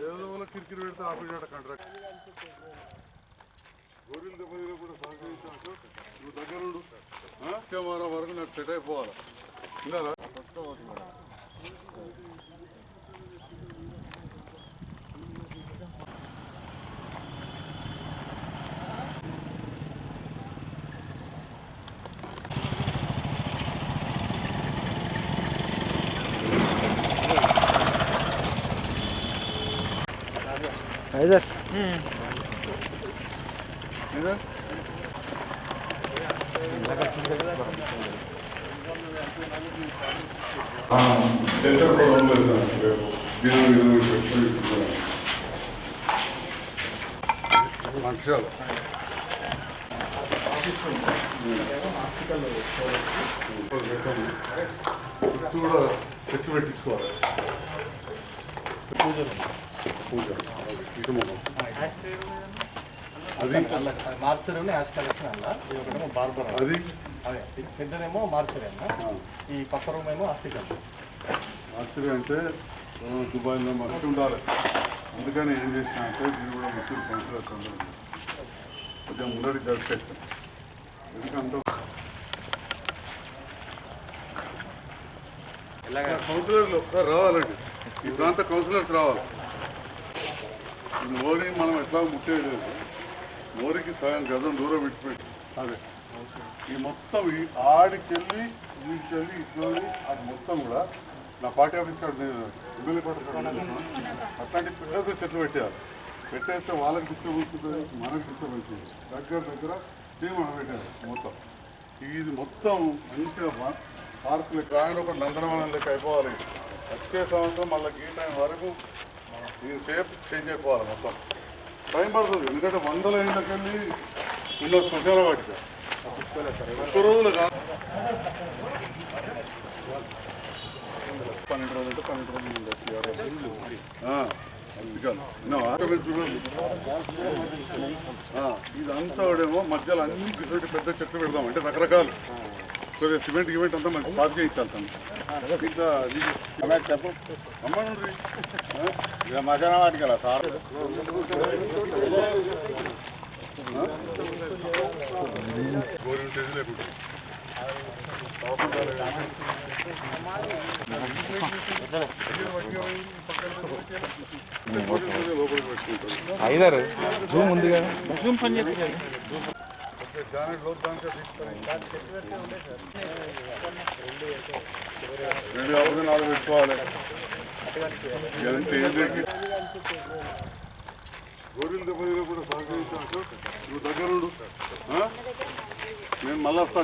ఏదో కిరికిరి పెడితే ఆపేట కాంట్రాక్ట్ గోరీల దెబ్బలు కూడా సహకరించాడు. నువ్వు దగ్గరుండు, వచ్చే వారం వరకు నాకు సెట్ అయిపోవాలి. విన్నారా? इधर इधर सेंटर पर हम लोग మంచిర్యాల చుట్టూ కూడా చెట్లు పెట్టించుకోవాలి. పూజ ఇటు మొహం అది మార్చరేమో యాష్ కలెక్షన్ అన్న, ఇది ఒకటేమో బార్బర్ అది అదే పెద్దనేమో మార్చరే అన్న, ఈ పక్క రూమ్ ఏమో ఆర్టికల్. మార్చరీ అంటే దుబాయ్లో మంచి ఉండాలి. అందుకని ఏం చేసినా అంటే దీన్ని కూడా మొత్తం కౌన్సిలర్స్ అందరూ కొంచెం ముందడి జరిపేస్తాం. ఎందుకంటే కౌన్సిలర్లు ఒకసారి రావాలండి, ఈ ప్రాంత కౌన్సిలర్స్ రావాలి. మోరీ మనం ఎట్లా ముట్టేది లేదు, మోరీకి సగం గజం దూరం విడిచిపెట్టి అదే ఈ మొత్తం ఈ ఆడికెళ్ళి వీటికెళ్ళి ఇట్లా అది మొత్తం కూడా నా పార్టీ ఆఫీస్ కాడ ఎమ్మెల్యే కోట అట్లాంటి పెద్ద చెట్లు పెట్టేయాలి. పెట్టేస్తే వాళ్ళకి డిస్టర్బెన్స్ ఉంటుంది, మనకి డిస్టర్బెన్స్ ఉంటుంది. దగ్గర టీం మనం పెట్టాలి. మొత్తం ఇది మొత్తం మంచిగా పార్కు లెక్క ఆయన ఒక నందనవనం లెక్క అయిపోవాలి. వచ్చే సంవత్సరం మళ్ళీ ఈ టైం వరకు ఈ షేప్ చేంజ్ అయిపోవాలి. మొత్తం టైం పడుతుంది, ఎందుకంటే 100 ఏళ్ళకెళ్ళి ఉన్న శ్మశాన వాటిక ఒక్క రోజులు కాదు, 12 రోజులు అంటే 12 రోజులు చూడండి. ఇదంతా ఏమో మధ్యలో అన్ని ఇటువంటి పెద్ద చెట్లు పెడదాం, అంటే రకరకాలు కొద్దిగా సిమెంట్ గిమెంట్ అంతా మనకి సాఫ్ చేయించాలి. అమ్మనుండ్రి మశాన వాటికి వెళ్ళా సార్ గోరింటేజ్ లేకుండా इधर जूम ఉంది కదా, జూమ్ పని చేస్తుంది. రెండు కాకపోతే 4 పెట్టుకోవాలి. గోరీల దెబ్బలు కూడా సహకరించాడు. నువ్వు దగ్గరుండు, నేను మళ్ళీ వస్తా.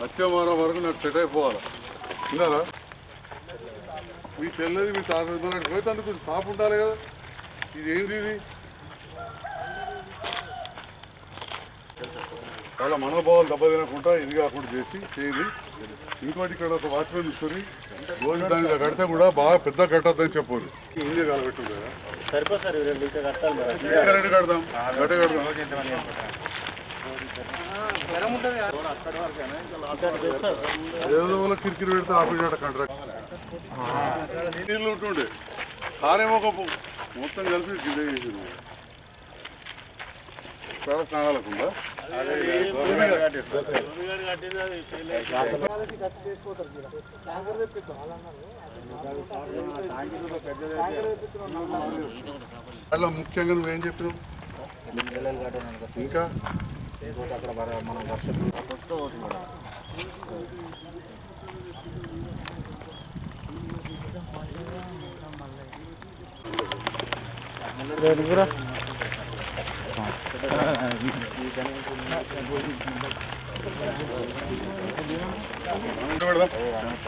వచ్చే వారం వరకు నాకు సెట్ అయిపోవాలి. విన్నారా? మీ చెల్లెది మీ తాత పోతే అందుకు సాపు ఉండాలి కదా. ఇది ఏంది? ఇది చాలా మనోభావాలు దెబ్బ తినకుండా ఇది కాకుండా చేయాలి. ఇంకోటి ఇక్కడ ఒక వాచ్మెన్ కూర్చొని రోజు దాని కడితే కూడా బాగా పెద్ద కట్టద్దని చెప్పారు. ఇండియా కాలబెట్టు కదా, రెండు కడదాం, గట్ట కడదాం. ఏదో కిరికిరి పెడితే ఆపేట కాంట్రాక్ట్ నీళ్ళు ఉంటుండే కారేమో ఒక మొత్తం కలిపి గిడ్డ చేసింది. చాలా స్నానాలకుండా అలా ముఖ్యంగా నువ్వేం చెప్పినావు? ఇంకా అక్కడ మనం వర్షం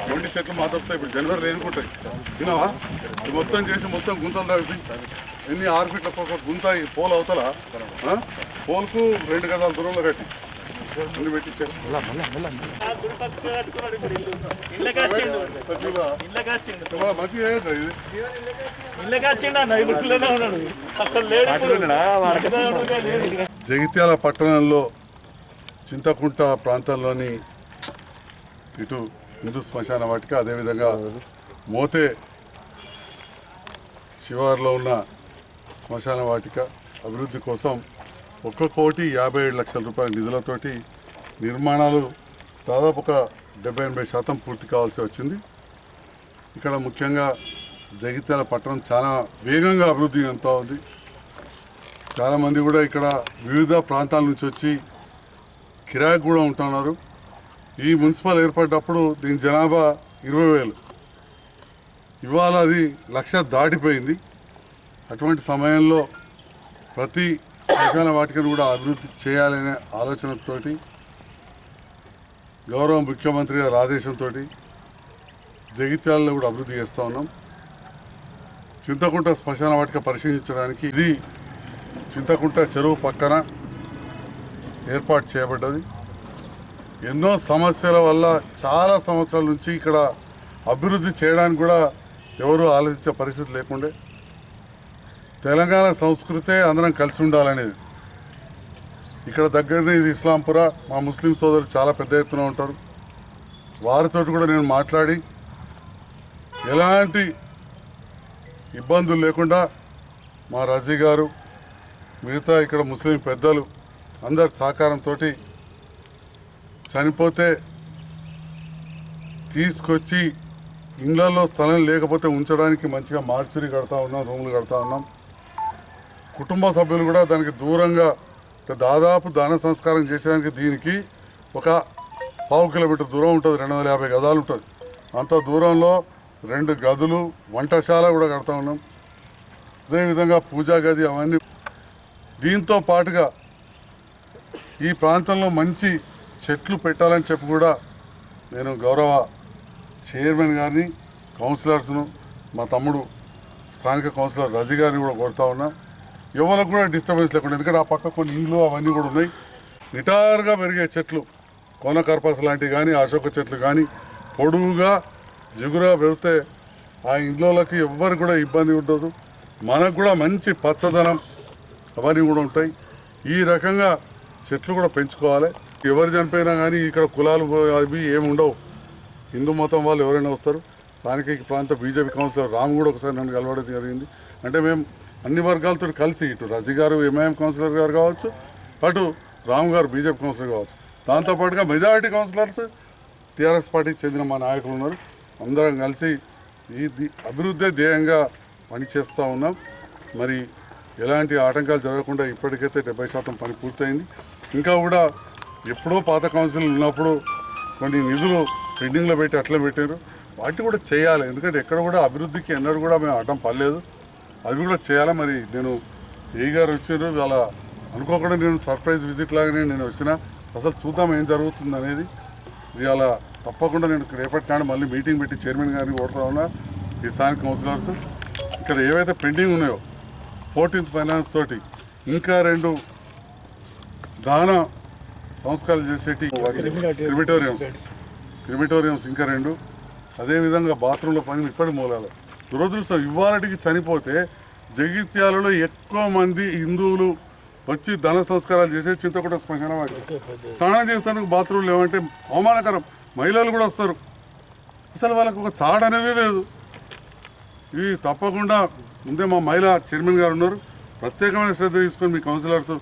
మొండి చెట్లు మాత్రం ఇప్పుడు జనవరిలో ఎన్నుకుంటాయి. తినవా? ఇది మొత్తం చేసి మొత్తం గుంతలు తగ్గి ఎన్ని 6 ఫీట్ల గుంత పోల్ అవతల పోల్కు 2 గజాల దూరంలో కట్టి అన్ని పెట్టించేసి మంచిగా జగిత్యాల పట్టణంలో చింతకుంట ప్రాంతంలోని ఇటు హిందూ శ్మశాన వాటిక, అదేవిధంగా మోతే శివారులో ఉన్న శ్మశాన వాటిక అభివృద్ధి కోసం 1,57,00,000 రూపాయల నిధులతోటి నిర్మాణాలు దాదాపు ఒక 70-80% పూర్తి కావాల్సి వచ్చింది. ఇక్కడ ముఖ్యంగా జగిత్యాల పట్టణం చాలా వేగంగా అభివృద్ధి చెందుతూ ఉంది. చాలామంది కూడా ఇక్కడ వివిధ ప్రాంతాల నుంచి వచ్చి కిరాయికి కూడా ఉంటున్నారు. ఈ మున్సిపల్ ఏర్పడ్డప్పుడు దీని జనాభా 20,000, ఇవాళ అది 1,00,000 దాటిపోయింది. అటువంటి సమయంలో ప్రతి శ్మశాన వాటికను కూడా అభివృద్ధి చేయాలనే ఆలోచనతోటి గౌరవ ముఖ్యమంత్రి గారి ఆదేశంతో జగిత్యాలలో కూడా అభివృద్ధి చేస్తూ ఉన్నాం. చింతకుంట శ్మశాన వాటిక పరిశీలించడానికి ఇది చింతకుంట చెరువు పక్కన ఏర్పాటు చేయబడ్డది. ఎన్నో సమస్యల వల్ల చాలా సంవత్సరాల నుంచి ఇక్కడ అభివృద్ధి చేయడానికి కూడా ఎవరు ఆలోచించే పరిస్థితి లేకుండే. తెలంగాణ సంస్కృతే అందరం కలిసి ఉండాలనేది. ఇక్కడ దగ్గరనే ఇది ఇస్లాంపుర, మా ముస్లిం సోదరులు చాలా పెద్ద ఎత్తున ఉంటారు. వారితో కూడా నేను మాట్లాడి ఎలాంటి ఇబ్బందులు లేకుండా మా రజీ గారు, మిగతా ఇక్కడ ముస్లిం పెద్దలు అందరి సహకారంతో చనిపోతే తీసుకొచ్చి ఇళ్లలో స్థలం లేకపోతే ఉంచడానికి మంచిగా మార్చురీ కడతా ఉన్నాం, రూములు కడతా ఉన్నాం. కుటుంబ సభ్యులు కూడా దానికి దూరంగా దాదాపు దాన సంస్కారం చేసేదానికి దీనికి ఒక 1/4 కిలోమీటర్ దూరం ఉంటుంది, 250 గదాలు ఉంటుంది. అంత దూరంలో 2 గదులు, వంటశాల కూడా కడతా ఉన్నాం. అదేవిధంగా పూజా గది అవన్నీ. దీంతో పాటుగా ఈ ప్రాంతంలో మంచి చెట్లు పెట్టాలని చెప్పి కూడా నేను గౌరవ చైర్మన్ గారిని, కౌన్సిలర్స్ను, మా తమ్ముడు స్థానిక కౌన్సిలర్ రజీ గారిని కూడా కోరుతా ఉన్నా. ఎవరికి కూడా డిస్టర్బెన్స్ లేకుండా, ఎందుకంటే ఆ పక్క కొన్ని ఇండ్లు అవన్నీ కూడా ఉన్నాయి. నిటారుగా పెరిగే చెట్లు, కోన కర్పస్ లాంటివి కానీ, అశోక చెట్లు కానీ పొడువుగా జిగురుగా పెరిగితే ఆ ఇండ్లకి ఎవ్వరికి కూడా ఇబ్బంది ఉండదు. మనకు కూడా మంచి పచ్చదనం అవన్నీ కూడా ఉంటాయి. ఈ రకంగా చెట్లు కూడా పెంచుకోవాలి. ఎవరు చనిపోయినా కానీ ఇక్కడ కులాలు అవి ఏమి ఉండవు. హిందూ మతం వాళ్ళు ఎవరైనా వస్తారు. స్థానిక ప్రాంత బీజేపీ కౌన్సిలర్ రామ్ కూడా ఒకసారి నన్ను కలవడం జరిగింది. అంటే మేము అన్ని వర్గాలతో కలిసి, ఇటు రజీ గారు ఎంఐఎం కౌన్సిలర్ గారు కావచ్చు, అటు రామ్ గారు బీజేపీ కౌన్సిలర్ కావచ్చు, దాంతోపాటుగా మెజారిటీ కౌన్సిలర్స్ టీఆర్ఎస్ పార్టీకి చెందిన మా నాయకులు ఉన్నారు. అందరం కలిసి ఈ అభివృద్ధి ధ్యేయంగా పనిచేస్తూ ఉన్నాం. మరి ఎలాంటి ఆటంకాలు జరగకుండా ఇప్పటికైతే 70% పని పూర్తయింది. ఇంకా కూడా ఎప్పుడో పాత కౌన్సిల్ ఉన్నప్పుడు కొన్ని నిధులు పెండింగ్లో పెట్టి అట్లా పెట్టారు. వాటిని కూడా చేయాలి. ఎందుకంటే ఎక్కడ కూడా అభివృద్ధికి ఎన్నడూ కూడా మేము అడ్డం పడలేదు. అవి కూడా చేయాలి. మరి నేను ఏ గారు వచ్చారు, వాళ్ళ అనుకోకుండా నేను సర్ప్రైజ్ విజిట్ లాగానే నేను వచ్చిన, అసలు చూద్దాం ఏం జరుగుతుంది అనేది. ఇవాళ తప్పకుండా నేను రేపటి నాడు మళ్ళీ మీటింగ్ పెట్టి చైర్మన్ గారిని కోరుతా ఉన్నా. ఈ స్థానిక కౌన్సిలర్స్ ఇక్కడ ఏవైతే పెండింగ్ ఉన్నాయో 14th ఫైనాన్స్ తోటి ఇంకా 2 దాన సంస్కారాలు చేసేటి క్రిమిటోరియంస్ ఇంకా 2, అదేవిధంగా బాత్రూంలో పని ఇప్పటి మూలాలు. దురదృష్టం ఇవాళకి చనిపోతే జగిత్యాలలో ఎక్కువ మంది హిందువులు వచ్చి ధన సంస్కారాలు చేసే చింతకుంట శ్మశాన వాటిక. స్నానం చేస్తానికి బాత్రూమ్ లేవంటే అవమానకరం. మహిళలు కూడా వస్తారు, అసలు వాళ్ళకు ఒక చాడ అనేది లేదు. ఇది తప్పకుండా ముందే మా మహిళా చైర్మన్ గారు ఉన్నారు, ప్రత్యేకమైన శ్రద్ధ తీసుకొని మీ కౌన్సిలర్స్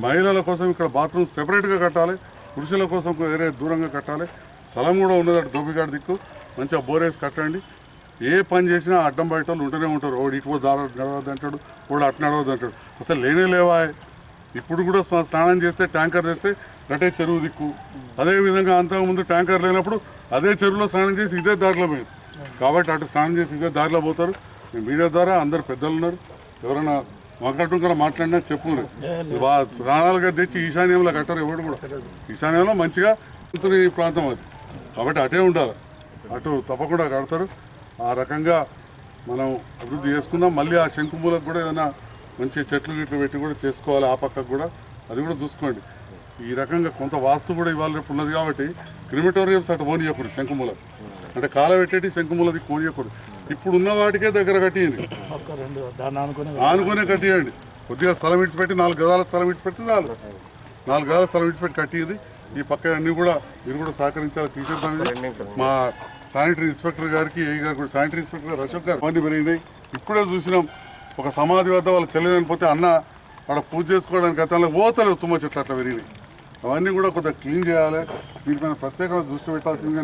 మహిళల కోసం ఇక్కడ బాత్రూమ్ సెపరేట్గా కట్టాలి, పురుషుల కోసం వేరే దూరంగా కట్టాలి. స్థలం కూడా ఉన్నది అటు దోపిగాడి దిక్కు, మంచిగా బోరేసి కట్టండి. ఏ పని చేసినా అడ్డం బయట వాళ్ళు ఉంటూనే ఉంటారు. ఓడి ఇటు దారి నడవద్దు అంటాడు, ఓడి అటు నడవద్దు అంటాడు. అసలు లేనే లేవా. ఇప్పుడు కూడా స్నానం చేస్తే ట్యాంకర్ చేస్తే అటే చెరువు దిక్కు. అదేవిధంగా అంతకుముందు ట్యాంకర్ లేనప్పుడు అదే చెరువులో స్నానం చేసి ఇదే దారిలో పోయారు. కాబట్టి అటు స్నానం చేసి ఇదే దారిలో పోతారు. మీడియా ద్వారా అందరు పెద్దలు ఉన్నారు, ఎవరైనా వంకటుంకర మాట్లాడినా చెప్పు. స్నానాలుగా తెచ్చి ఈశాన్యంలో కట్టారు ఎవరు కూడా. ఈశాన్యంలో మంచిగా ఈ ప్రాంతం అది, కాబట్టి అటే ఉండాలి. అటు తప్పకుండా కడతారు. ఆ రకంగా మనం అభివృద్ధి చేసుకుందాం. మళ్ళీ ఆ శంకుమూలకు కూడా ఏదైనా మంచి చెట్లు గిట్లు పెట్టి కూడా చేసుకోవాలి. ఆ పక్కకు కూడా అది కూడా చూసుకోండి. ఈ రకంగా కొంత వాస్తు కూడా ఇవాళ రేపు ఉన్నది కాబట్టి క్రిమిటోరియంస్ అటు పోనీయకూడదు. శంకుమూల అంటే కాల పెట్టేటి శంకుమూలది పోనీయకూడదు. ఇప్పుడు ఉన్న వాటికే దగ్గర కట్టియండి, ఆనుకునే కట్టియండి. కొద్దిగా స్థలం విడిచిపెట్టి 4 గదాల స్థలం విడిచిపెడితే చాలు. 4 గదాల స్థలం విడిచిపెట్టి కట్టింది. ఈ పక్క అన్నీ కూడా మీరు కూడా సహకరించాలి, తీసేద్దాం. మా శానిటరీ ఇన్స్పెక్టర్ గారికి ఏ గారు కూడా శానిటరీ ఇన్స్పెక్టర్ గారు అశోక్ గారు అవన్నీ పెరిగినాయి. ఇప్పుడే చూసినాం ఒక సమాధి వద్ద వాళ్ళ చెల్లెదని పోతే అన్న అక్కడ పూజ చేసుకోవడానికి గతంలో పోతలేవు తుమ్మ చెట్లు అట్లా పెరిగినాయి. అవన్నీ కూడా కొద్దిగా క్లీన్ చేయాలి. దీనిపైన ప్రత్యేకంగా దృష్టి పెట్టాల్సిందిగా